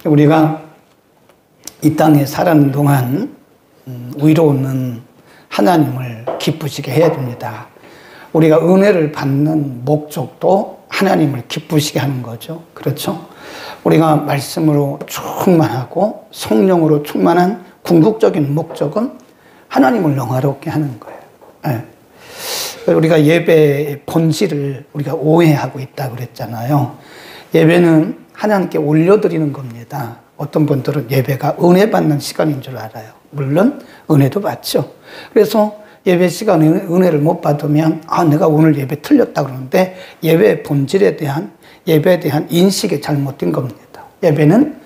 우리가 이 땅에 사는 동안 위로는 하나님을 기쁘시게 해야 됩니다. 우리가 은혜를 받는 목적도 하나님을 기쁘시게 하는 거죠. 그렇죠? 우리가 말씀으로 충만하고 성령으로 충만한 궁극적인 목적은 하나님을 영화롭게 하는 거예요. 네. 우리가 예배의 본질을 우리가 오해하고 있다고 그랬잖아요. 예배는 하나님께 올려드리는 겁니다. 어떤 분들은 예배가 은혜 받는 시간인 줄 알아요. 물론 은혜도 받죠. 그래서 예배 시간에 은혜를 못 받으면 내가 오늘 예배 틀렸다 그러는데 예배의 본질에 대한 예배에 대한 인식이 잘못된 겁니다. 예배는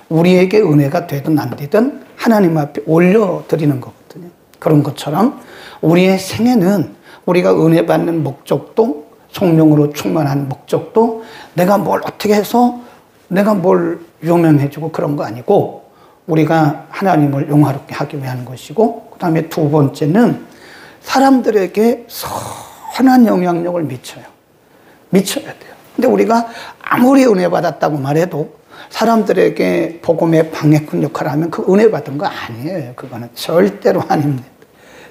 우리에게 은혜가 되든 안 되든 하나님 앞에 올려드리는 거거든요. 그런 것처럼 우리의 생애는 우리가 은혜 받는 목적도 성령으로 충만한 목적도 내가 뭘 어떻게 해서 내가 뭘 유명해지고 그런 거 아니고 우리가 하나님을 영화롭게 하기 위한 것이고, 그 다음에 두 번째는 사람들에게 선한 영향력을 미쳐야 돼요. 근데 우리가 아무리 은혜 받았다고 말해도 사람들에게 복음의 방해꾼 역할을 하면 그 은혜 받은 거 아니에요. 그거는 절대로 아닙니다.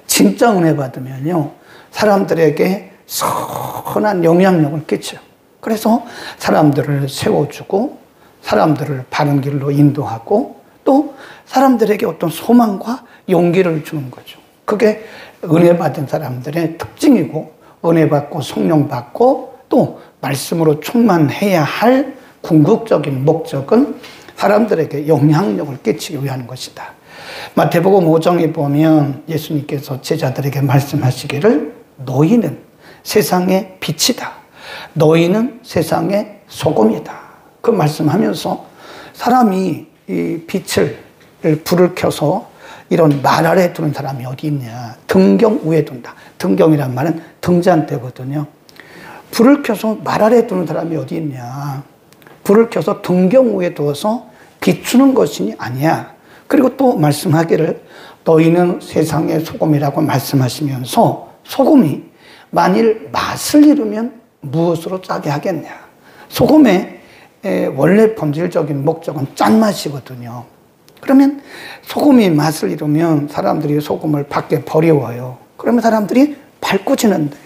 진짜 은혜 받으면요, 사람들에게 선한 영향력을 끼쳐요. 그래서 사람들을 세워주고 사람들을 바른 길로 인도하고 또 사람들에게 어떤 소망과 용기를 주는 거죠. 그게 은혜 받은 사람들의 특징이고, 은혜 받고 성령 받고 또 말씀으로 충만해야 할 궁극적인 목적은 사람들에게 영향력을 끼치기 위한 것이다. 마태복음 5장에 보면 예수님께서 제자들에게 말씀하시기를 너희는 세상의 빛이다. 너희는 세상의 소금이다. 그 말씀하면서 사람이 이 불을 켜서 이런 말 아래 두는 사람이 어디 있냐. 등경 위에 둔다. 등경이란 말은 등잔대거든요. 불을 켜서 말 아래 두는 사람이 어디 있냐. 불을 켜서 등경 위에 두어서 비추는 것이 아니야. 그리고 또 말씀하기를 너희는 세상의 소금이라고 말씀하시면서 소금이 만일 맛을 잃으면 무엇으로 짜게 하겠냐. 소금의 원래 본질적인 목적은 짠맛이거든요. 그러면 소금이 맛을 잃으면 사람들이 소금을 밖에 버려와요. 그러면 사람들이 밟고 지는데.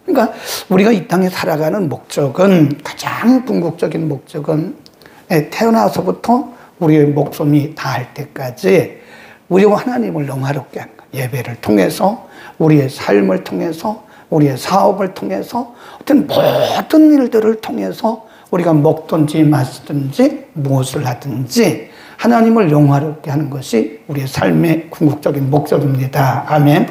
그러니까 우리가 이 땅에 살아가는 목적은, 가장 궁극적인 목적은 태어나서부터 우리의 목숨이 다할 때까지 우리와 하나님을 영화롭게 하는 거예요. 예배를 통해서, 우리의 삶을 통해서, 우리의 사업을 통해서, 어떤 모든 일들을 통해서 우리가 먹든지 마시든지 무엇을 하든지 하나님을 영화롭게 하는 것이 우리의 삶의 궁극적인 목적입니다. 아멘.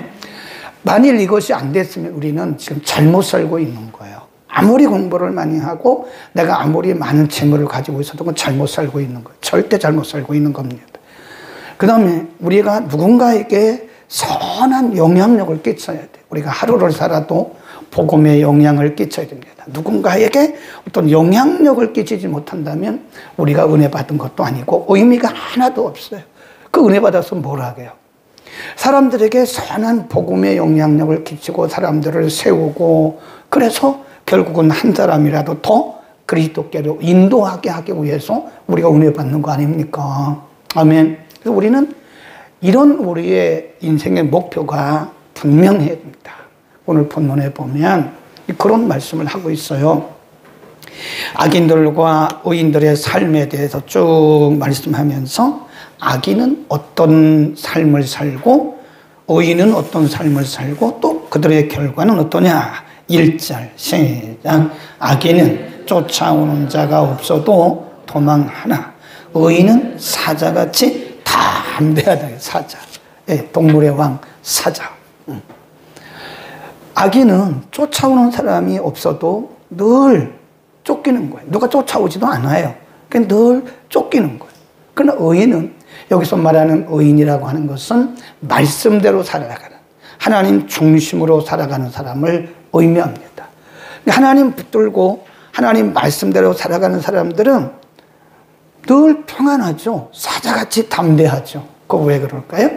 만일 이것이 안 됐으면 우리는 지금 잘못 살고 있는 거예요. 아무리 공부를 많이 하고 내가 아무리 많은 재물을 가지고 있어도 그건 잘못 살고 있는 거예요. 절대 잘못 살고 있는 겁니다. 그 다음에 우리가 누군가에게 선한 영향력을 끼쳐야 돼요. 우리가 하루를 살아도 복음의 영향을 끼쳐야 됩니다. 누군가에게 어떤 영향력을 끼치지 못한다면 우리가 은혜 받은 것도 아니고 의미가 하나도 없어요. 그 은혜 받아서 뭘 하게요? 사람들에게 선한 복음의 영향력을 끼치고 사람들을 세우고, 그래서 결국은 한 사람이라도 더 그리스도께로 인도하게 하기 위해서 우리가 은혜 받는 거 아닙니까? 아멘. 그래서 우리는 이런 우리의 인생의 목표가 분명해야 됩니다. 오늘 본문에 보면 그런 말씀을 하고 있어요. 악인들과 의인들의 삶에 대해서 쭉 말씀하면서 악인은 어떤 삶을 살고 의인은 어떤 삶을 살고 또 그들의 결과는 어떠냐. 1절 시작. 악인은 쫓아오는 자가 없어도 도망하나 의인은 사자같이 담대하다. 사자. 동물의 왕 사자. 악인은 쫓아오는 사람이 없어도 늘 쫓기는 거예요. 누가 쫓아오지도 않아요. 그러니까 늘 쫓기는 거예요. 그러나 의인은, 여기서 말하는 의인이라고 하는 것은 말씀대로 살아가는, 하나님 중심으로 살아가는 사람을 의미합니다. 하나님 붙들고 하나님 말씀대로 살아가는 사람들은 늘 평안하죠. 사자같이 담대하죠. 그거 왜 그럴까요?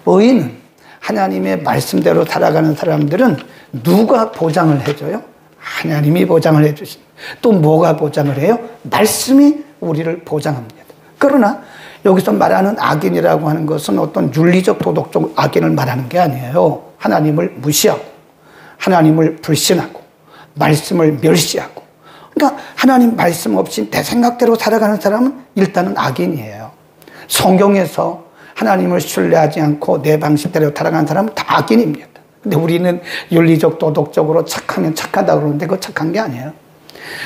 의인은, 하나님의 말씀대로 살아가는 사람들은 누가 보장을 해줘요? 하나님이 보장을 해주십니다. 또 뭐가 보장을 해요? 말씀이 우리를 보장합니다. 그러나 여기서 말하는 악인이라고 하는 것은 어떤 윤리적 도덕적 악인을 말하는 게 아니에요. 하나님을 무시하고 하나님을 불신하고 말씀을 멸시하고, 그러니까 하나님 말씀 없이 내 생각대로 살아가는 사람은 일단은 악인이에요. 성경에서 하나님을 신뢰하지 않고 내 방식대로 살아가는 사람은 다 악인입니다. 근데 우리는 윤리적 도덕적으로 착하면 착하다 그러는데 그거 착한 게 아니에요.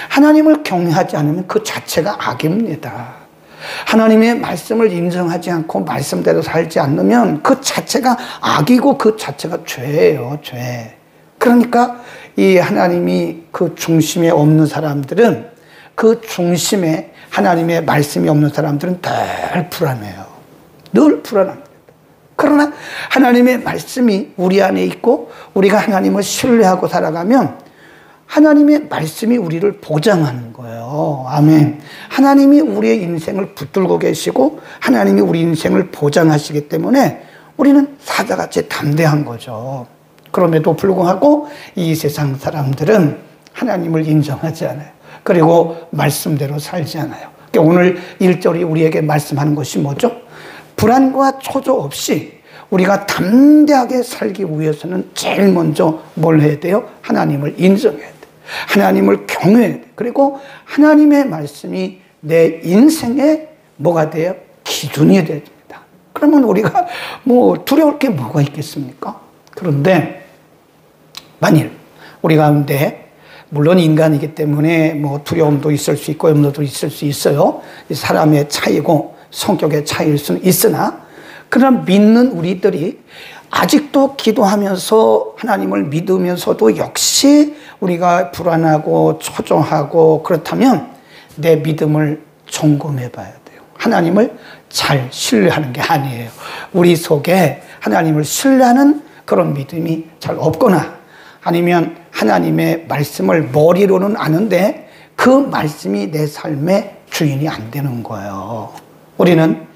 하나님을 경외하지 않으면 그 자체가 악입니다. 하나님의 말씀을 인정하지 않고 말씀대로 살지 않으면 그 자체가 악이고 그 자체가 죄예요, 죄. 그러니까 이 하나님이 그 중심에 없는 사람들은, 그 중심에 하나님의 말씀이 없는 사람들은 늘 불안해요. 늘 불안합니다. 그러나 하나님의 말씀이 우리 안에 있고 우리가 하나님을 신뢰하고 살아가면 하나님의 말씀이 우리를 보장하는 거예요. 아멘. 하나님이 우리의 인생을 붙들고 계시고 하나님이 우리 인생을 보장하시기 때문에 우리는 사자같이 담대한 거죠. 그럼에도 불구하고 이 세상 사람들은 하나님을 인정하지 않아요. 그리고 말씀대로 살지 않아요. 그러니까 오늘 1절이 우리에게 말씀하는 것이 뭐죠? 불안과 초조 없이 우리가 담대하게 살기 위해서는 제일 먼저 뭘 해야 돼요? 하나님을 인정해야 돼요. 하나님을 경외해야 돼요. 그리고 하나님의 말씀이 내 인생에 뭐가 돼요? 기준이 돼야 됩니다. 그러면 우리가 뭐 두려울 게 뭐가 있겠습니까? 그런데 만일 우리 가운데, 물론 인간이기 때문에 뭐 두려움도 있을 수 있고 염려도 있을 수 있어요. 사람의 차이고 성격의 차이일 수는 있으나, 그러나 믿는 우리들이 아직도 기도하면서 하나님을 믿으면서도 역시 우리가 불안하고 초조하고 그렇다면 내 믿음을 점검해 봐야 돼요. 하나님을 잘 신뢰하는 게 아니에요. 우리 속에 하나님을 신뢰하는 그런 믿음이 잘 없거나, 아니면 하나님의 말씀을 머리로는 아는데 그 말씀이 내 삶의 주인이 안 되는 거예요. 우리는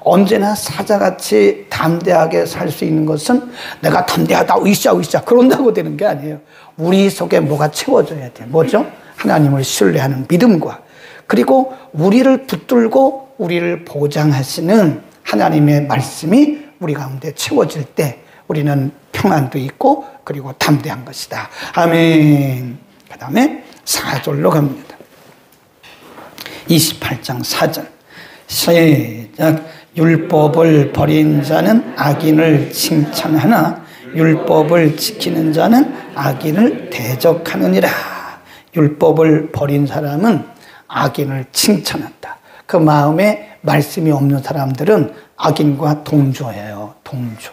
언제나 사자같이 담대하게 살 수 있는 것은 내가 담대하다, 으쌰 그런다고 되는 게 아니에요. 우리 속에 뭐가 채워져야 돼요. 뭐죠? 하나님을 신뢰하는 믿음과, 그리고 우리를 붙들고 우리를 보장하시는 하나님의 말씀이 우리 가운데 채워질 때 우리는 평안도 있고 그리고 담대한 것이다. 아멘. 그 다음에 4절로 갑니다. 28장 4절 시작. 율법을 버린 자는 악인을 칭찬하나 율법을 지키는 자는 악인을 대적하느니라. 율법을 버린 사람은 악인을 칭찬한다. 그 마음에 말씀이 없는 사람들은 악인과 동조해요. 동조.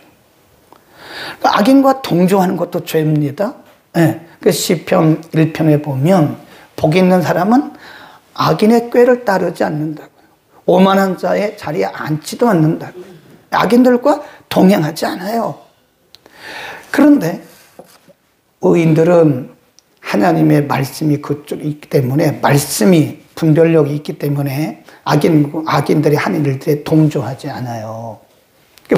악인과 동조하는 것도 죄입니다. 네. 그 시편 1편에 보면 복 있는 사람은 악인의 꾀를 따르지 않는다고요. 오만한 자의 자리에 앉지도 않는다고요. 악인들과 동행하지 않아요. 그런데 의인들은 하나님의 말씀이 그쪽에 있기 때문에, 말씀이 분별력이 있기 때문에 악인들이 하는 일들에 동조하지 않아요.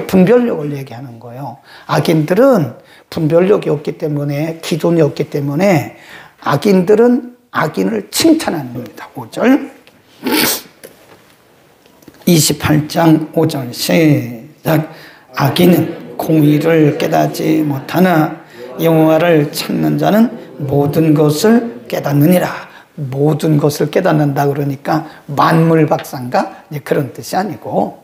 분별력을 얘기하는 거예요. 악인들은 분별력이 없기 때문에, 기준이 없기 때문에 악인들은 악인을 칭찬하는 겁니다. 5절 28장 5절 시작. 악인은 공의를 깨닫지 못하나 여호와를 찾는 자는 모든 것을 깨닫느니라. 모든 것을 깨닫는다 그러니까 만물박상가 그런 뜻이 아니고,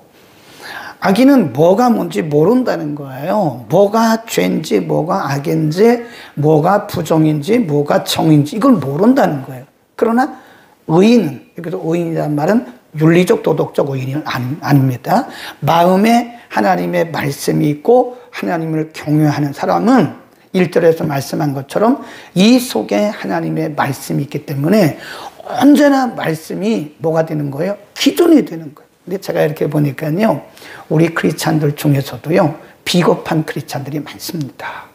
악인은 뭐가 뭔지 모른다는 거예요. 뭐가 죄인지, 뭐가 악인지, 뭐가 부정인지, 뭐가 정인지 이걸 모른다는 거예요. 그러나 의인은, 여기도 의인이라는 말은 윤리적 도덕적 의인은 아닙니다. 마음에 하나님의 말씀이 있고 하나님을 경외하는 사람은 1절에서 말씀한 것처럼 이 속에 하나님의 말씀이 있기 때문에 언제나 말씀이 뭐가 되는 거예요? 기준이 되는 거예요. 근데 제가 이렇게 보니까요, 우리 크리스찬들 중에서도요, 비겁한 크리스찬들이 많습니다.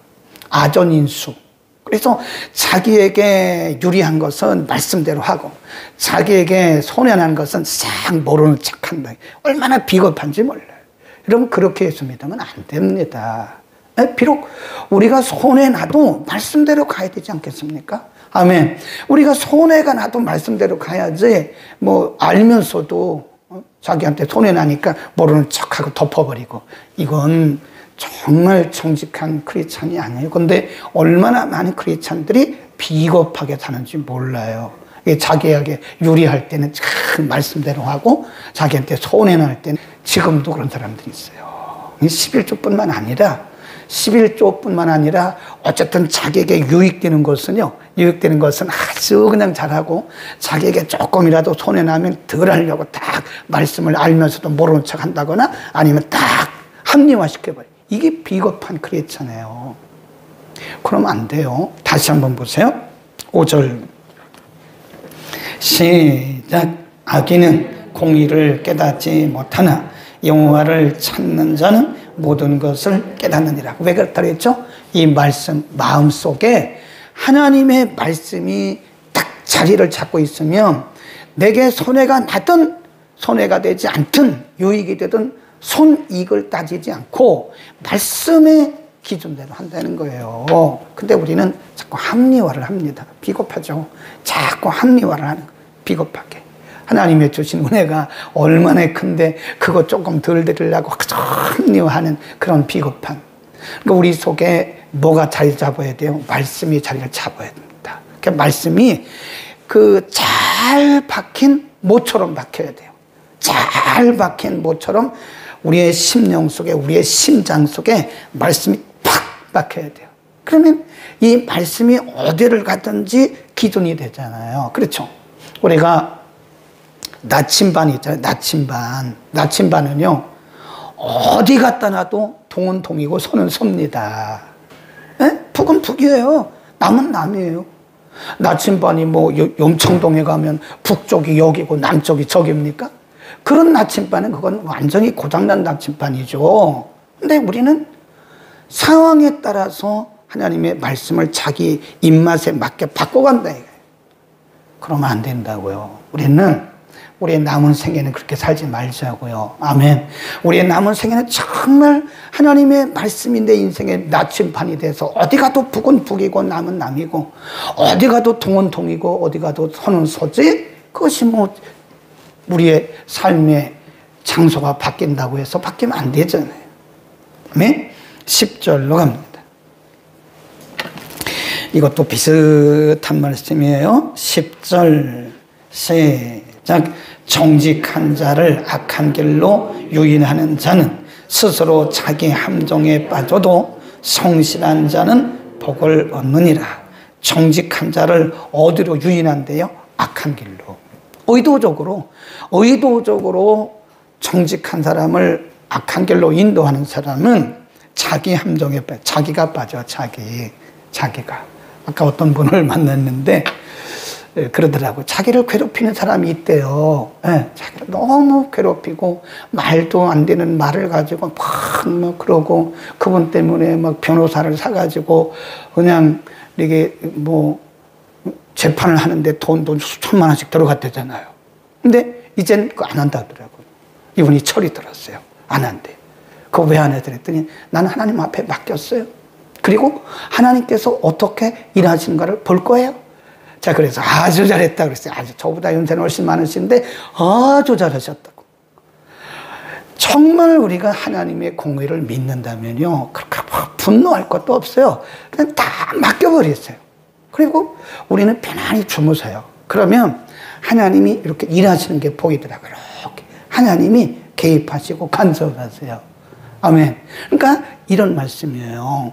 아전인수. 그래서 자기에게 유리한 것은 말씀대로 하고 자기에게 손해난 것은 싹 모르는 척한다. 얼마나 비겁한지 몰라요. 여러분, 그렇게 했습니다만 안 됩니다. 비록 우리가 손해나도 말씀대로 가야 되지 않겠습니까? 아멘. 우리가 손해가 나도 말씀대로 가야지, 뭐 알면서도 자기한테 손해나니까 모르는 척하고 덮어버리고. 이건 정말 정직한 크리스찬이 아니에요. 근데 얼마나 많은 크리스찬들이 비겁하게 사는지 몰라요. 자기에게 유리할 때는 참 말씀대로 하고 자기한테 손해날 때는, 지금도 그런 사람들이 있어요. 11조뿐만 아니라 어쨌든 자기에게 유익되는 것은 아주 그냥 잘하고, 자기에게 조금이라도 손해나면 덜 하려고 딱 말씀을 알면서도 모르는 척 한다거나 아니면 딱 합리화시켜버려요. 이게 비겁한 크리스찬이에요. 그러면 안 돼요. 다시 한번 보세요. 5절 시작. 악인은 공의를 깨닫지 못하나 여호와를 찾는 자는 모든 것을 깨닫느니라. 왜 그렇다고 했죠? 이 말씀 마음속에 하나님의 말씀이 딱 자리를 잡고 있으면 내게 손해가 나든 손해가 되지 않든 유익이 되든 손익을 따지지 않고 말씀의 기준대로 한다는 거예요. 근데 우리는 자꾸 합리화를 합니다. 비겁하죠. 자꾸 합리화를 하는 거예요. 비겁하게. 하나님의 주신 은혜가 얼마나 큰데 그거 조금 덜 드리려고 합리화하는 그런 비겁한. 그러니까 우리 속에 뭐가 자리 잡아야 돼요? 말씀이 자리를 잡아야 됩니다. 그러니까 말씀이 그 잘 박힌 모처럼 박혀야 돼요. 잘 박힌 모처럼 우리의 심령 속에, 우리의 심장 속에 말씀이 팍 박혀야 돼요. 그러면 이 말씀이 어디를 가든지 기준이 되잖아요. 그렇죠? 우리가 나침반이 있잖아요. 나침반은요, 어디 갖다 놔도 동은 동이고 소는 소입니다. 북은 북이에요. 남은 남이에요. 나침반이 뭐 염청동에 가면 북쪽이 여기고 남쪽이 저기입니까? 그런 나침반은 그건 완전히 고장난 나침반이죠. 근데 우리는 상황에 따라서 하나님의 말씀을 자기 입맛에 맞게 바꿔간다 이거예요. 그러면 안 된다고요. 우리의 남은 생애는 그렇게 살지 말자고요. 아멘. 우리의 남은 생애는 정말 하나님의 말씀이 내 인생의 나침반이 돼서 어디 가도 북은 북이고 남은 남이고 어디 가도 동은 동이고 어디 가도 소는 소지. 그것이 뭐 우리의 삶의 장소가 바뀐다고 해서 바뀌면 안 되잖아요. 아멘. 10절로 갑니다. 이것도 비슷한 말씀이에요. 10절 시작. 정직한 자를 악한 길로 유인하는 자는 스스로 자기 함정에 빠져도 성실한 자는 복을 얻느니라. 정직한 자를 어디로 유인한대요? 악한 길로. 의도적으로 정직한 사람을 악한 길로 인도하는 사람은 자기 함정에 빠져. 자기가 빠져. 자기가. 아까 어떤 분을 만났는데 그러더라고요. 자기를 괴롭히는 사람이 있대요. 자기를 너무 괴롭히고 말도 안 되는 말을 가지고 막 그러고 그분 때문에 막 변호사를 사가지고 그냥 이게 뭐 재판을 하는데 돈도 수천만 원씩 들어갔대잖아요. 근데 이젠 그거 안 한다 하더라고요. 이분이 철이 들었어요. 안 한대. 그거 왜 안 해도 그랬더니 나는 하나님 앞에 맡겼어요. 그리고 하나님께서 어떻게 일하시는가를 볼 거예요. 자, 그래서 아주 잘했다 그랬어요. 아주 저보다 연세는 훨씬 많으신데 아주 잘하셨다고. 정말 우리가 하나님의 공의를 믿는다면요, 그렇게 분노할 것도 없어요. 그냥 다 맡겨버렸어요. 그리고 우리는 편안히 주무세요. 그러면 하나님이 이렇게 일하시는 게 보이더라고요. 이렇게 하나님이 개입하시고 간섭하세요. 아멘. 그러니까 이런 말씀이에요.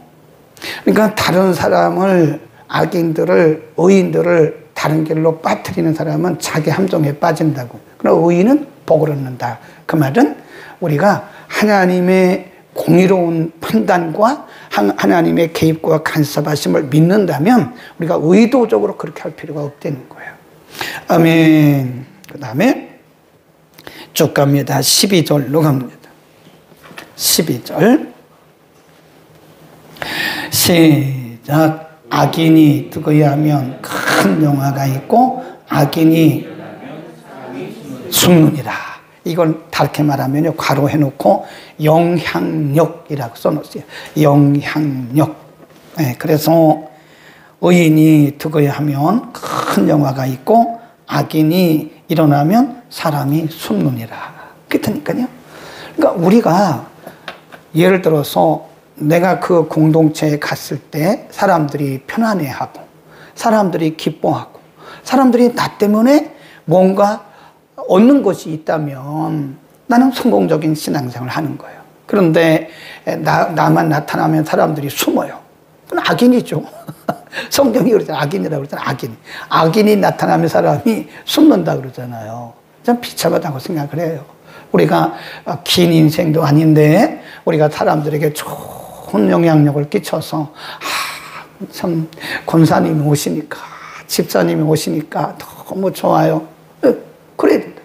그러니까 다른 사람을, 악인들을, 의인들을 다른 길로 빠뜨리는 사람은 자기 함정에 빠진다고. 그러나 의인은 복을 얻는다. 그 말은 우리가 하나님의 공의로운 판단과 하나님의 개입과 간섭하심을 믿는다면 우리가 의도적으로 그렇게 할 필요가 없다는 거예요. 아멘. 그 다음에 쭉 갑니다. 12절로 갑니다. 12절 시작. 악인이 득의하면 큰 영화가 있고 악인이 숨느니라. 이걸 다르게 말하면요, 괄호해놓고 영향력이라고 써놓으세요. 영향력. 네, 그래서 의인이 득의하면 큰 영화가 있고 악인이 일어나면 사람이 숨느니라. 그렇다니까요. 그러니까 우리가 예를 들어서 내가 그 공동체에 갔을 때 사람들이 편안해하고 사람들이 기뻐하고 사람들이 나 때문에 뭔가 얻는 것이 있다면 나는 성공적인 신앙생활을 하는 거예요. 그런데 나만 나타나면 사람들이 숨어요. 그건 악인이죠. 성경이 그러잖아요. 악인이라고 그러잖아요. 악인이 나타나면 사람이 숨는다 그러잖아요. 참 비참하다고 생각을 해요. 우리가 긴 인생도 아닌데 우리가 사람들에게 좋은 영향력을 끼쳐서 참 권사님이 오시니까 집사님이 오시니까 너무 좋아요. 그래야 된다.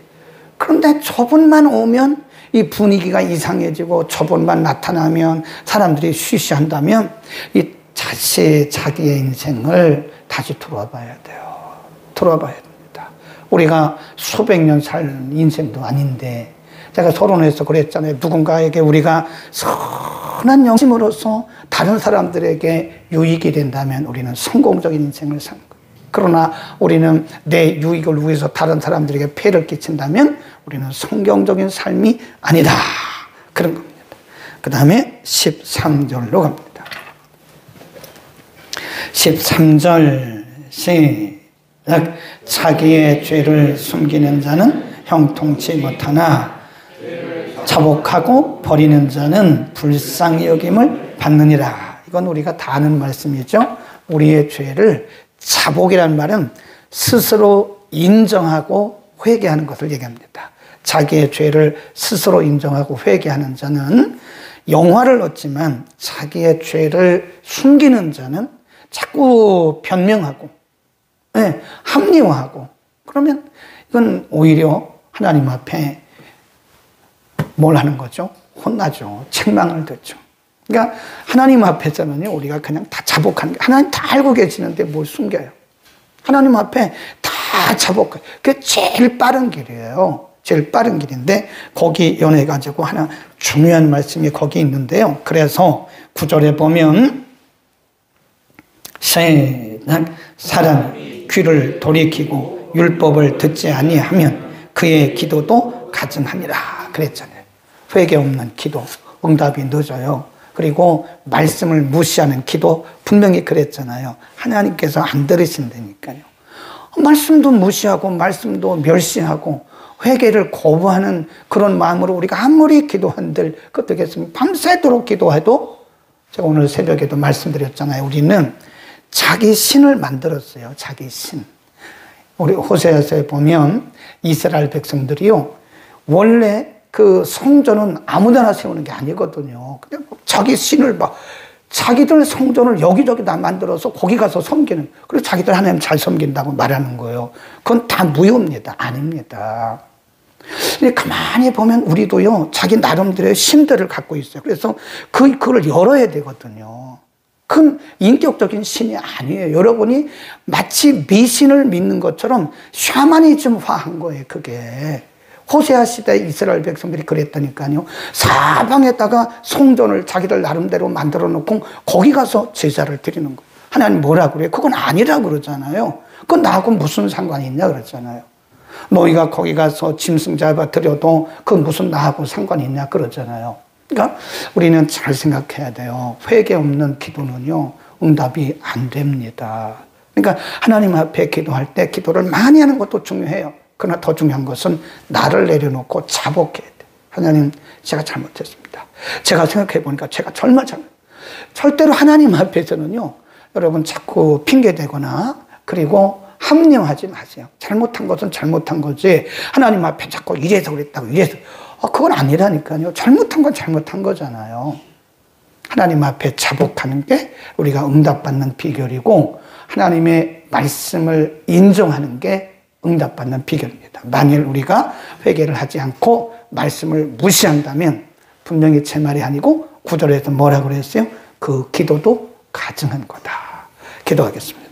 그런데 저분만 오면 이 분위기가 이상해지고 저분만 나타나면 사람들이 쉬쉬한다면 이 자기의 인생을 다시 돌아봐야 돼요. 돌아봐야 됩니다. 우리가 수백 년 살 인생도 아닌데 제가 서론에서 그랬잖아요. 누군가에게 우리가 선한 영심으로서 다른 사람들에게 유익이 된다면 우리는 성공적인 인생을 사는 거예요. 그러나 우리는 내 유익을 위해서 다른 사람들에게 폐를 끼친다면 우리는 성경적인 삶이 아니다. 그런 겁니다. 그 다음에 13절로 갑니다. 13절 시작. 자기의 죄를 숨기는 자는 형통치 못하나 자복하고 버리는 자는 불쌍히 여김을 받느니라. 이건 우리가 다 아는 말씀이죠. 우리의 죄를 자복이라는 말은 스스로 인정하고 회개하는 것을 얘기합니다. 자기의 죄를 스스로 인정하고 회개하는 자는 영화를 얻지만 자기의 죄를 숨기는 자는 자꾸 변명하고 합리화하고 그러면 이건 오히려 하나님 앞에 뭘 하는 거죠? 혼나죠. 책망을 듣죠. 그러니까 하나님 앞에서는요, 우리가 그냥 다 자복하는 게, 하나님 다 알고 계시는데 뭘 숨겨요? 하나님 앞에 다 자복해요. 그게 제일 빠른 길이에요. 제일 빠른 길인데, 거기 연해가지고 하나 중요한 말씀이 거기 있는데요. 그래서 9절에 보면, 사람이 귀를 돌이키고 율법을 듣지 아니하면 그의 기도도 가증하니라. 그랬잖아요. 회개 없는 기도, 응답이 늦어요. 그리고 말씀을 무시하는 기도, 분명히 그랬잖아요. 하나님께서 안 들으신다니까요. 말씀도 무시하고 말씀도 멸시하고 회개를 거부하는 그런 마음으로 우리가 아무리 기도한들 어떻겠습니까? 밤새도록 기도해도 제가 오늘 새벽에도 말씀드렸잖아요. 우리는 자기 신을 만들었어요. 자기 신. 우리 호세아서에 보면 이스라엘 백성들이요, 원래 그 성전은 아무데나 세우는 게 아니거든요. 그냥 자기 신을 막 자기들 성전을 여기저기 다 만들어서 거기 가서 섬기는, 그리고 자기들 하나님 잘 섬긴다고 말하는 거예요. 그건 다 무효입니다. 아닙니다. 근데 가만히 보면 우리도요, 자기 나름대로의 신들을 갖고 있어요. 그래서 그걸 열어야 되거든요. 그건 인격적인 신이 아니에요. 여러분이 마치 미신을 믿는 것처럼 샤머니즘화한 거예요, 그게. 호세아 시대 이스라엘 백성들이 그랬다니까요. 사방에다가 성전을 자기들 나름대로 만들어 놓고 거기 가서 제사를 드리는 거예요. 하나님 뭐라 그래요? 그건 아니라고 그러잖아요. 그건 나하고 무슨 상관이 있냐 그러잖아요. 너희가 거기 가서 짐승 잡아 드려도 그 무슨 나하고 상관이 있냐 그러잖아요. 그러니까 우리는 잘 생각해야 돼요. 회개 없는 기도는요, 응답이 안 됩니다. 그러니까 하나님 앞에 기도할 때 기도를 많이 하는 것도 중요해요. 그러나 더 중요한 것은 나를 내려놓고 자복해야 돼. 하나님, 제가 잘못했습니다. 제가 생각해 보니까 제가 정말 절대로 하나님 앞에서는요, 여러분 자꾸 핑계대거나 그리고 합리화하지 마세요. 잘못한 것은 잘못한 거지, 하나님 앞에 자꾸 이래서 그랬다고 이래서, 그건 아니라니까요. 잘못한 건 잘못한 거잖아요. 하나님 앞에 자복하는 게 우리가 응답받는 비결이고, 하나님의 말씀을 인정하는 게 응답받는 비결입니다. 만일 우리가 회개를 하지 않고 말씀을 무시한다면 분명히 제 말이 아니고 9절에서 뭐라고 그랬어요? 그 기도도 가증한 거다. 기도하겠습니다.